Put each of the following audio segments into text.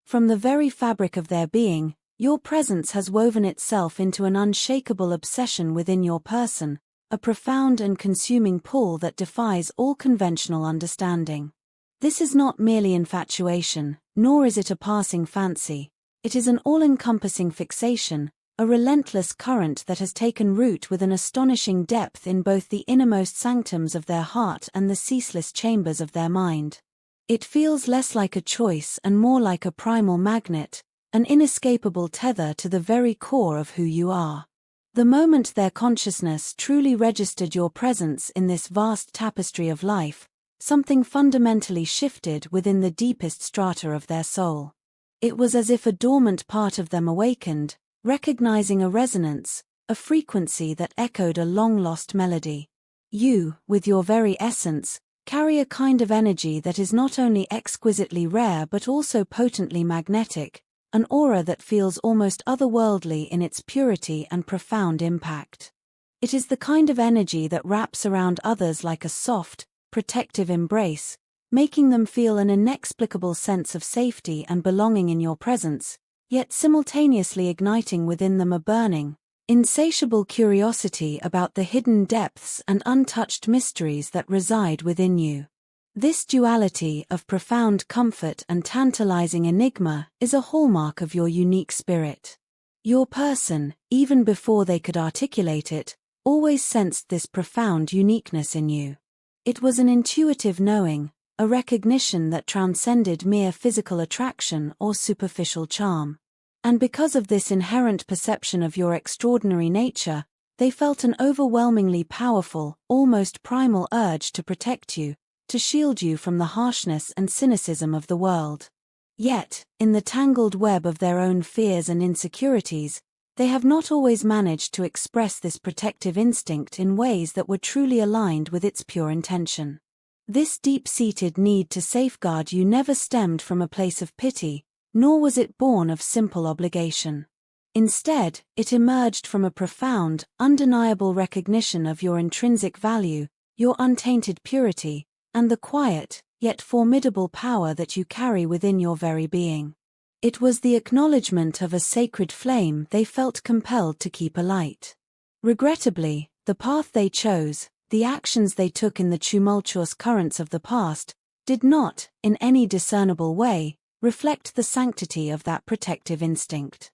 From the very fabric of their being, your presence has woven itself into an unshakable obsession within your person, a profound and consuming pull that defies all conventional understanding. This is not merely infatuation, nor is it a passing fancy. It is an all-encompassing fixation, a relentless current that has taken root with an astonishing depth in both the innermost sanctums of their heart and the ceaseless chambers of their mind. It feels less like a choice and more like a primal magnet, an inescapable tether to the very core of who you are. The moment their consciousness truly registered your presence in this vast tapestry of life, something fundamentally shifted within the deepest strata of their soul. It was as if a dormant part of them awakened, recognizing a resonance, a frequency that echoed a long-lost melody. You, with your very essence, carry a kind of energy that is not only exquisitely rare but also potently magnetic, an aura that feels almost otherworldly in its purity and profound impact. It is the kind of energy that wraps around others like a soft, protective embrace, making them feel an inexplicable sense of safety and belonging in your presence, yet simultaneously igniting within them a burning, insatiable curiosity about the hidden depths and untouched mysteries that reside within you. This duality of profound comfort and tantalizing enigma is a hallmark of your unique spirit. Your person, even before they could articulate it, always sensed this profound uniqueness in you. It was an intuitive knowing, a recognition that transcended mere physical attraction or superficial charm. And because of this inherent perception of your extraordinary nature, they felt an overwhelmingly powerful, almost primal urge to protect you, to shield you from the harshness and cynicism of the world. Yet, in the tangled web of their own fears and insecurities, they have not always managed to express this protective instinct in ways that were truly aligned with its pure intention. This deep-seated need to safeguard you never stemmed from a place of pity, nor was it born of simple obligation. Instead, it emerged from a profound, undeniable recognition of your intrinsic value, your untainted purity, and the quiet, yet formidable power that you carry within your very being. It was the acknowledgement of a sacred flame they felt compelled to keep alight. Regrettably, the path they chose, the actions they took in the tumultuous currents of the past, did not, in any discernible way, reflect the sanctity of that protective instinct.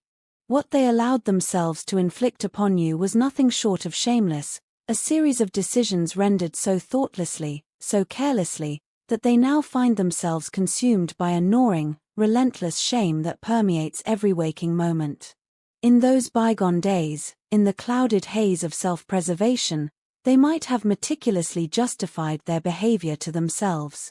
What they allowed themselves to inflict upon you was nothing short of shameless, a series of decisions rendered so thoughtlessly, so carelessly, that they now find themselves consumed by a gnawing, relentless shame that permeates every waking moment. In those bygone days, in the clouded haze of self-preservation, they might have meticulously justified their behavior to themselves.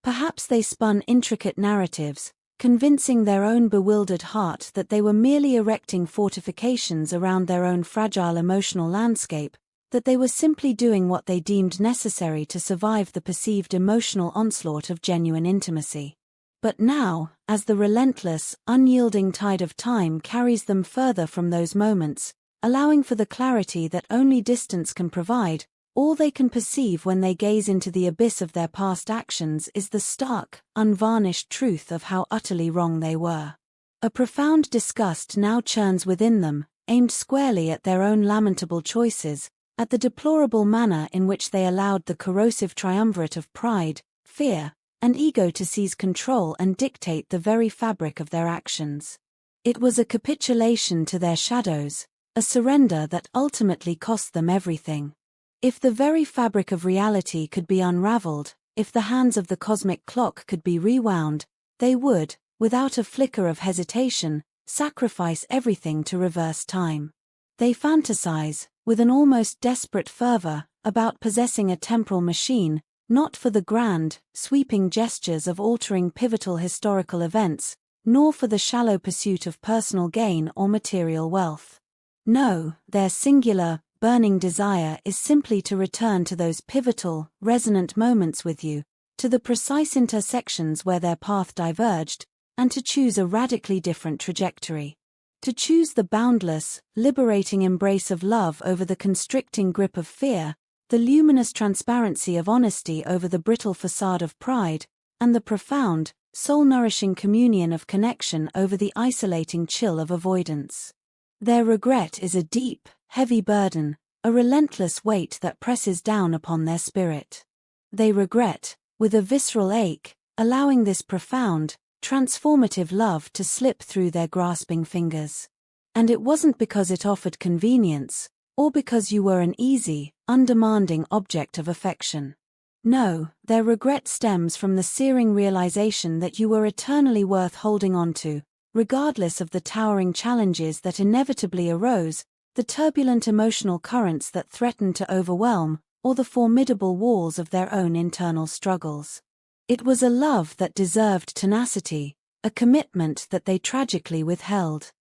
Perhaps they spun intricate narratives, convincing their own bewildered heart that they were merely erecting fortifications around their own fragile emotional landscape, that they were simply doing what they deemed necessary to survive the perceived emotional onslaught of genuine intimacy. But now, as the relentless, unyielding tide of time carries them further from those moments, allowing for the clarity that only distance can provide, all they can perceive when they gaze into the abyss of their past actions is the stark, unvarnished truth of how utterly wrong they were. A profound disgust now churns within them, aimed squarely at their own lamentable choices, at the deplorable manner in which they allowed the corrosive triumvirate of pride, fear, and ego to seize control and dictate the very fabric of their actions. It was a capitulation to their shadows, a surrender that ultimately cost them everything. If the very fabric of reality could be unraveled, if the hands of the cosmic clock could be rewound, they would, without a flicker of hesitation, sacrifice everything to reverse time. They fantasize, with an almost desperate fervor, about possessing a temporal machine, not for the grand, sweeping gestures of altering pivotal historical events, nor for the shallow pursuit of personal gain or material wealth. No, their singular, burning desire is simply to return to those pivotal, resonant moments with you, to the precise intersections where their path diverged, and to choose a radically different trajectory. To choose the boundless, liberating embrace of love over the constricting grip of fear, the luminous transparency of honesty over the brittle facade of pride, and the profound, soul-nourishing communion of connection over the isolating chill of avoidance. Their regret is a deep, heavy burden, a relentless weight that presses down upon their spirit. They regret, with a visceral ache, allowing this profound, transformative love to slip through their grasping fingers. And it wasn't because it offered convenience, or because you were an easy, undemanding object of affection. No, their regret stems from the searing realization that you were eternally worth holding on to, regardless of the towering challenges that inevitably arose, the turbulent emotional currents that threatened to overwhelm, or the formidable walls of their own internal struggles. It was a love that deserved tenacity, a commitment that they tragically withheld.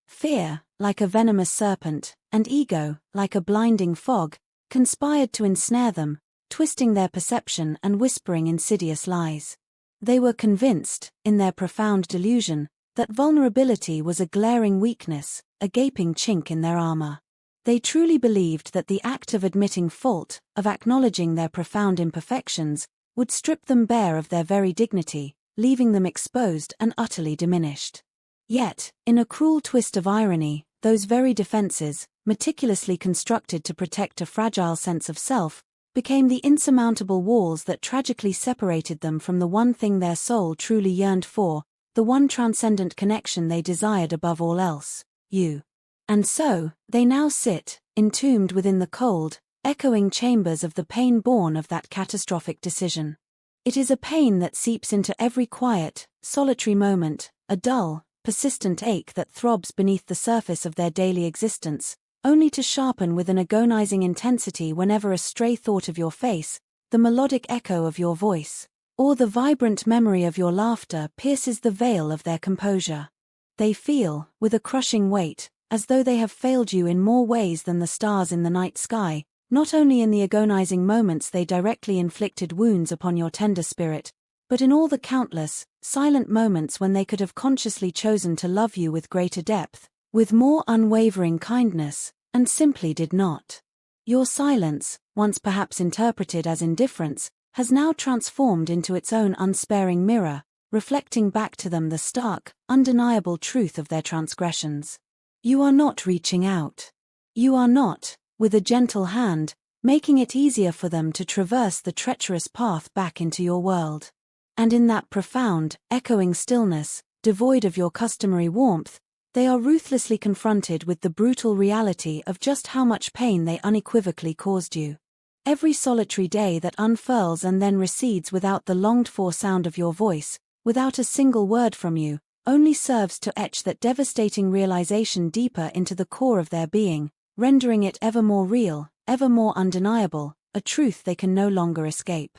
Fear, like a venomous serpent, and ego, like a blinding fog, conspired to ensnare them, twisting their perception and whispering insidious lies. They were convinced, in their profound delusion, that vulnerability was a glaring weakness, a gaping chink in their armor. They truly believed that the act of admitting fault, of acknowledging their profound imperfections, would strip them bare of their very dignity, leaving them exposed and utterly diminished. Yet, in a cruel twist of irony, those very defenses, meticulously constructed to protect a fragile sense of self, became the insurmountable walls that tragically separated them from the one thing their soul truly yearned for, the one transcendent connection they desired above all else, you. And so, they now sit, entombed within the cold, echoing chambers of the pain born of that catastrophic decision. It is a pain that seeps into every quiet, solitary moment, a dull, persistent ache that throbs beneath the surface of their daily existence, only to sharpen with an agonizing intensity whenever a stray thought of your face, the melodic echo of your voice, or the vibrant memory of your laughter pierces the veil of their composure. They feel, with a crushing weight, as though they have failed you in more ways than the stars in the night sky, not only in the agonizing moments they directly inflicted wounds upon your tender spirit, but in all the countless, silent moments when they could have consciously chosen to love you with greater depth, with more unwavering kindness, and simply did not. Your silence, once perhaps interpreted as indifference, has now transformed into its own unsparing mirror, reflecting back to them the stark, undeniable truth of their transgressions. You are not reaching out. You are not, with a gentle hand, making it easier for them to traverse the treacherous path back into your world. And in that profound, echoing stillness, devoid of your customary warmth, they are ruthlessly confronted with the brutal reality of just how much pain they unequivocally caused you. Every solitary day that unfurls and then recedes without the longed-for sound of your voice, without a single word from you, only serves to etch that devastating realization deeper into the core of their being, rendering it ever more real, ever more undeniable, a truth they can no longer escape.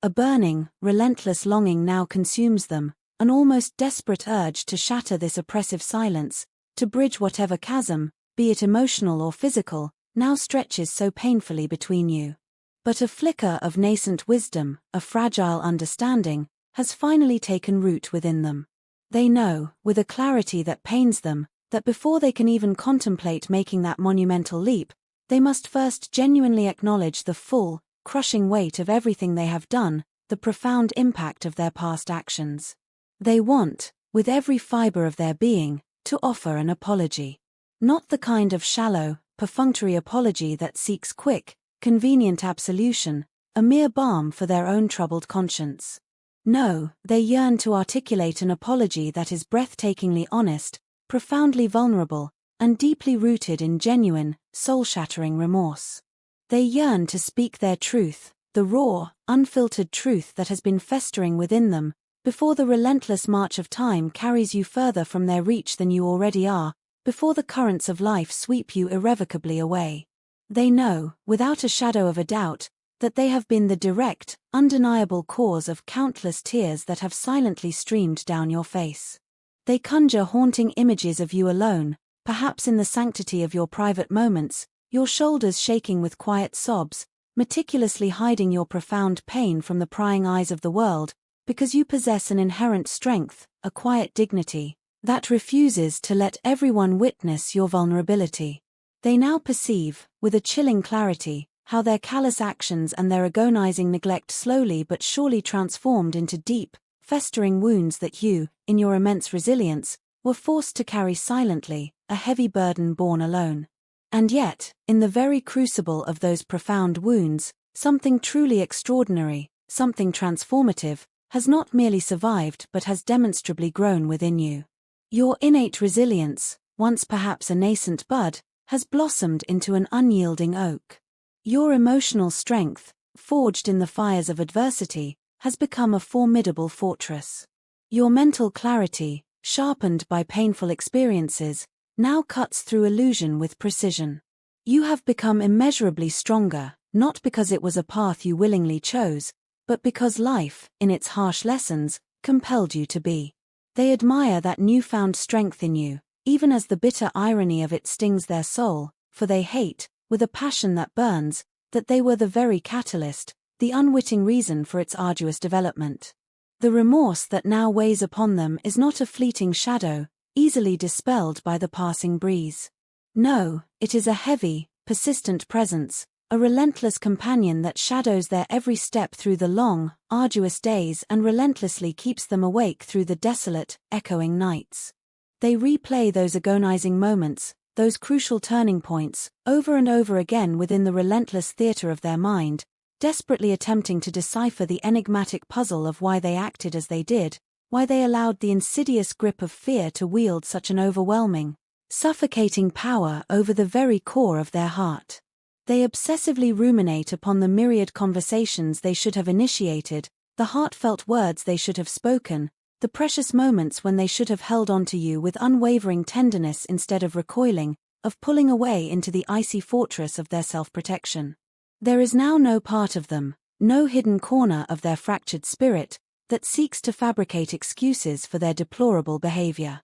A burning, relentless longing now consumes them, an almost desperate urge to shatter this oppressive silence, to bridge whatever chasm, be it emotional or physical, now stretches so painfully between you. But a flicker of nascent wisdom, a fragile understanding, has finally taken root within them. They know, with a clarity that pains them, that before they can even contemplate making that monumental leap, they must first genuinely acknowledge the full, crushing weight of everything they have done, the profound impact of their past actions. They want, with every fiber of their being, to offer an apology. Not the kind of shallow, perfunctory apology that seeks quick, convenient absolution, a mere balm for their own troubled conscience. No, they yearn to articulate an apology that is breathtakingly honest, profoundly vulnerable, and deeply rooted in genuine, soul-shattering remorse. They yearn to speak their truth, the raw, unfiltered truth that has been festering within them, before the relentless march of time carries you further from their reach than you already are, before the currents of life sweep you irrevocably away. They know, without a shadow of a doubt, that they have been the direct, undeniable cause of countless tears that have silently streamed down your face. They conjure haunting images of you alone, perhaps in the sanctity of your private moments, your shoulders shaking with quiet sobs, meticulously hiding your profound pain from the prying eyes of the world, because you possess an inherent strength, a quiet dignity, that refuses to let everyone witness your vulnerability. They now perceive, with a chilling clarity, how their callous actions and their agonizing neglect slowly but surely transformed into deep, festering wounds that you, in your immense resilience, were forced to carry silently, a heavy burden borne alone. And yet, in the very crucible of those profound wounds, something truly extraordinary, something transformative, has not merely survived but has demonstrably grown within you. Your innate resilience, once perhaps a nascent bud, has blossomed into an unyielding oak. Your emotional strength, forged in the fires of adversity, has become a formidable fortress. Your mental clarity, sharpened by painful experiences, now cuts through illusion with precision. You have become immeasurably stronger, not because it was a path you willingly chose, but because life, in its harsh lessons, compelled you to be. They admire that newfound strength in you, even as the bitter irony of it stings their soul, for they hate, with a passion that burns, that they were the very catalyst, the unwitting reason for its arduous development. The remorse that now weighs upon them is not a fleeting shadow, easily dispelled by the passing breeze. No, it is a heavy, persistent presence, a relentless companion that shadows their every step through the long, arduous days and relentlessly keeps them awake through the desolate, echoing nights. They replay those agonizing moments, those crucial turning points, over and over again within the relentless theater of their mind, desperately attempting to decipher the enigmatic puzzle of why they acted as they did, why they allowed the insidious grip of fear to wield such an overwhelming, suffocating power over the very core of their heart. They obsessively ruminate upon the myriad conversations they should have initiated, the heartfelt words they should have spoken, the precious moments when they should have held on to you with unwavering tenderness instead of recoiling, of pulling away into the icy fortress of their self-protection. There is now no part of them, no hidden corner of their fractured spirit, that seeks to fabricate excuses for their deplorable behavior.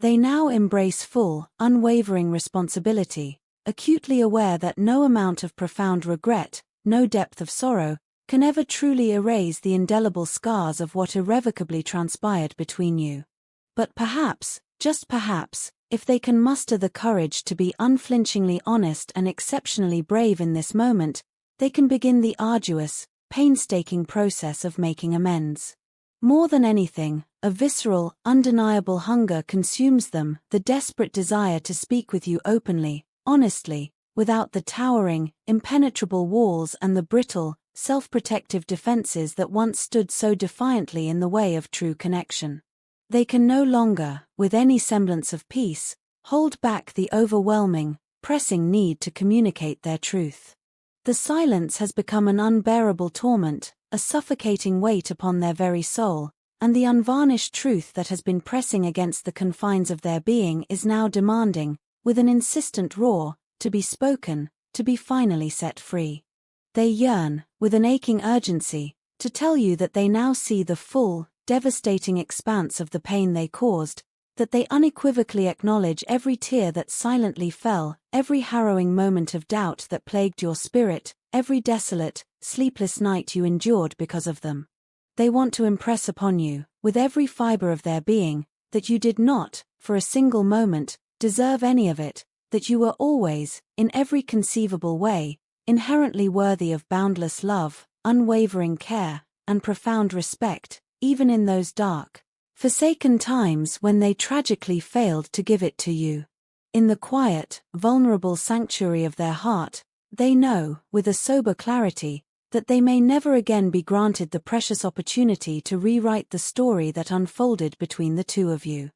They now embrace full, unwavering responsibility, acutely aware that no amount of profound regret, no depth of sorrow, can ever truly erase the indelible scars of what irrevocably transpired between you. But perhaps, just perhaps, if they can muster the courage to be unflinchingly honest and exceptionally brave in this moment, they can begin the arduous, painstaking process of making amends. More than anything, a visceral, undeniable hunger consumes them, the desperate desire to speak with you openly, honestly, without the towering, impenetrable walls and the brittle, self-protective defenses that once stood so defiantly in the way of true connection. They can no longer, with any semblance of peace, hold back the overwhelming, pressing need to communicate their truth. The silence has become an unbearable torment, a suffocating weight upon their very soul, and the unvarnished truth that has been pressing against the confines of their being is now demanding, with an insistent roar, to be spoken, to be finally set free. They yearn, with an aching urgency, to tell you that they now see the full, devastating expanse of the pain they caused, that they unequivocally acknowledge every tear that silently fell, every harrowing moment of doubt that plagued your spirit, every desolate, sleepless night you endured because of them. They want to impress upon you, with every fiber of their being, that you did not, for a single moment, deserve any of it, that you were always, in every conceivable way, inherently worthy of boundless love, unwavering care, and profound respect, even in those dark, forsaken times when they tragically failed to give it to you. In the quiet, vulnerable sanctuary of their heart, they know, with a sober clarity, that they may never again be granted the precious opportunity to rewrite the story that unfolded between the two of you.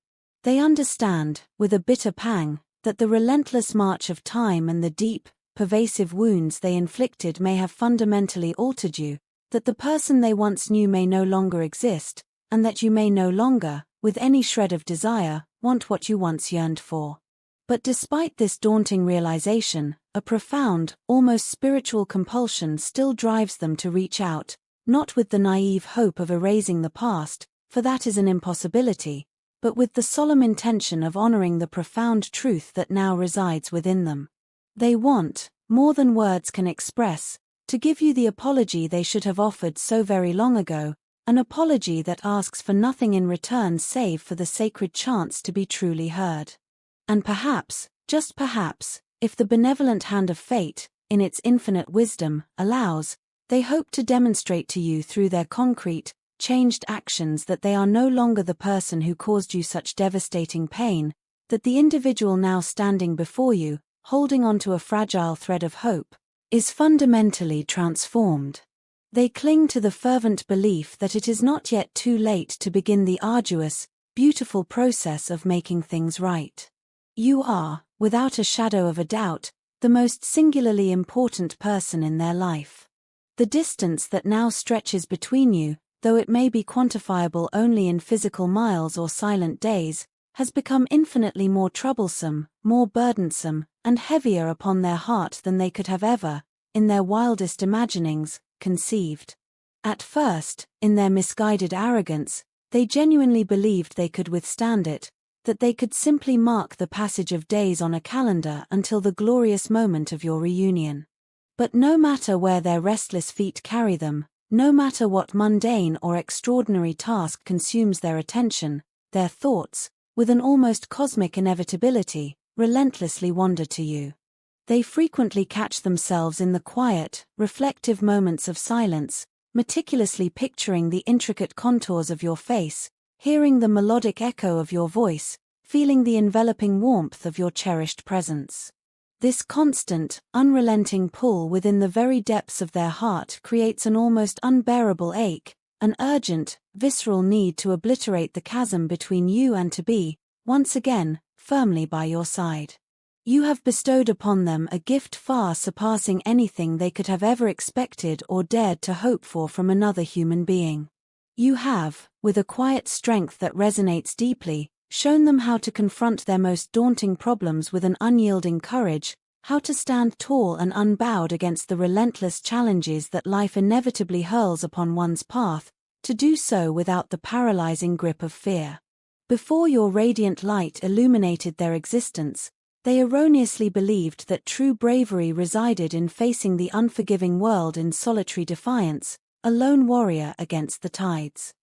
They understand, with a bitter pang, that the relentless march of time and the deep, pervasive wounds they inflicted may have fundamentally altered you, that the person they once knew may no longer exist, and that you may no longer, with any shred of desire, want what you once yearned for. But despite this daunting realization, a profound, almost spiritual compulsion still drives them to reach out, not with the naive hope of erasing the past, for that is an impossibility, but with the solemn intention of honoring the profound truth that now resides within them. They want, more than words can express, to give you the apology they should have offered so very long ago, an apology that asks for nothing in return save for the sacred chance to be truly heard. And perhaps, just perhaps, if the benevolent hand of fate, in its infinite wisdom, allows, they hope to demonstrate to you through their concrete, changed actions, that they are no longer the person who caused you such devastating pain, that the individual now standing before you, holding onto a fragile thread of hope, is fundamentally transformed. They cling to the fervent belief that it is not yet too late to begin the arduous, beautiful process of making things right. You are, without a shadow of a doubt, the most singularly important person in their life. The distance that now stretches between you, though it may be quantifiable only in physical miles or silent days, has become infinitely more troublesome, more burdensome, and heavier upon their heart than they could have ever, in their wildest imaginings, conceived. At first, in their misguided arrogance, they genuinely believed they could withstand it, that they could simply mark the passage of days on a calendar until the glorious moment of your reunion. But no matter where their restless feet carry them, no matter what mundane or extraordinary task consumes their attention, their thoughts, with an almost cosmic inevitability, relentlessly wander to you. They frequently catch themselves in the quiet, reflective moments of silence, meticulously picturing the intricate contours of your face, hearing the melodic echo of your voice, feeling the enveloping warmth of your cherished presence. This constant, unrelenting pull within the very depths of their heart creates an almost unbearable ache, an urgent, visceral need to obliterate the chasm between you and to be, once again, firmly by your side. You have bestowed upon them a gift far surpassing anything they could have ever expected or dared to hope for from another human being. You have, with a quiet strength that resonates deeply, shown them how to confront their most daunting problems with an unyielding courage, how to stand tall and unbowed against the relentless challenges that life inevitably hurls upon one's path, to do so without the paralyzing grip of fear. Before your radiant light illuminated their existence, they erroneously believed that true bravery resided in facing the unforgiving world in solitary defiance, a lone warrior against the tides.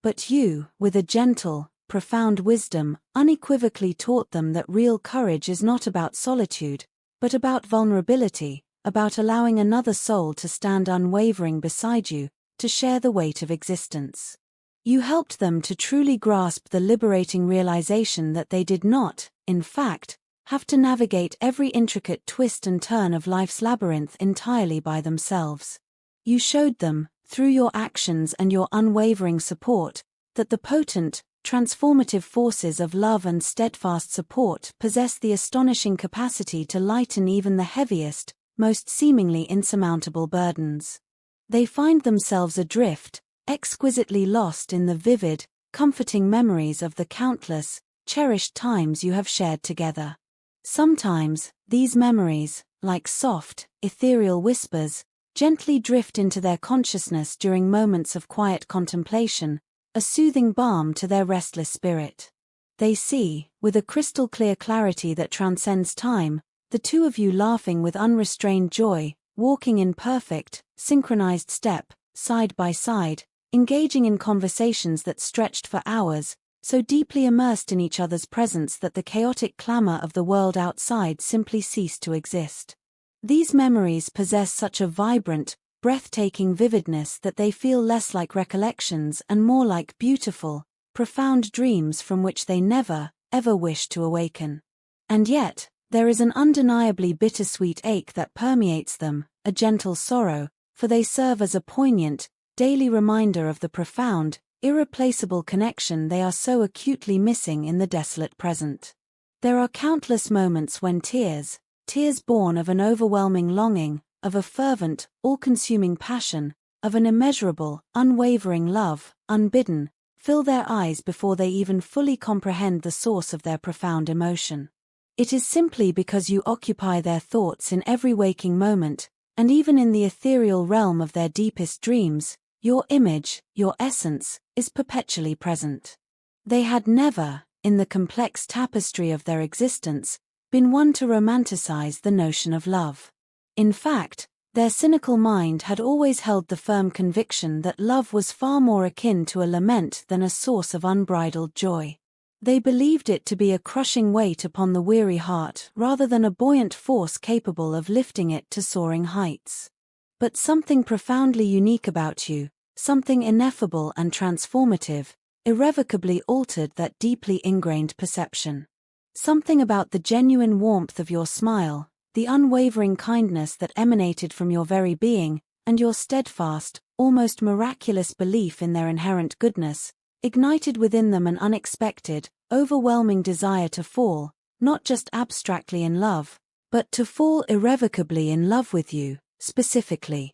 But you, with a gentle, profound wisdom, unequivocally taught them that real courage is not about solitude, but about vulnerability, about allowing another soul to stand unwavering beside you, to share the weight of existence. You helped them to truly grasp the liberating realization that they did not, in fact, have to navigate every intricate twist and turn of life's labyrinth entirely by themselves. You showed them, through your actions and your unwavering support, that the potent, transformative forces of love and steadfast support possess the astonishing capacity to lighten even the heaviest, most seemingly insurmountable burdens. They find themselves adrift, exquisitely lost in the vivid, comforting memories of the countless, cherished times you have shared together. Sometimes, these memories, like soft, ethereal whispers, gently drift into their consciousness during moments of quiet contemplation, a soothing balm to their restless spirit. They see, with a crystal-clear clarity that transcends time, the two of you laughing with unrestrained joy, walking in perfect, synchronized step, side by side, engaging in conversations that stretched for hours, so deeply immersed in each other's presence that the chaotic clamor of the world outside simply ceased to exist. These memories possess such a vibrant, breathtaking vividness that they feel less like recollections and more like beautiful, profound dreams from which they never, ever wish to awaken. And yet, there is an undeniably bittersweet ache that permeates them, a gentle sorrow, for they serve as a poignant, daily reminder of the profound, irreplaceable connection they are so acutely missing in the desolate present. There are countless moments when tears born of an overwhelming longing, of a fervent, all-consuming passion, of an immeasurable, unwavering love, unbidden, fill their eyes before they even fully comprehend the source of their profound emotion. It is simply because you occupy their thoughts in every waking moment, and even in the ethereal realm of their deepest dreams, your image, your essence, is perpetually present. They had never, in the complex tapestry of their existence, been one to romanticize the notion of love. In fact, their cynical mind had always held the firm conviction that love was far more akin to a lament than a source of unbridled joy. They believed it to be a crushing weight upon the weary heart rather than a buoyant force capable of lifting it to soaring heights. But something profoundly unique about you, Something ineffable and transformative, irrevocably altered that deeply ingrained perception. Something about the genuine warmth of your smile, the unwavering kindness that emanated from your very being, and your steadfast, almost miraculous belief in their inherent goodness, ignited within them an unexpected, overwhelming desire to fall, not just abstractly in love, but to fall irrevocably in love with you, specifically.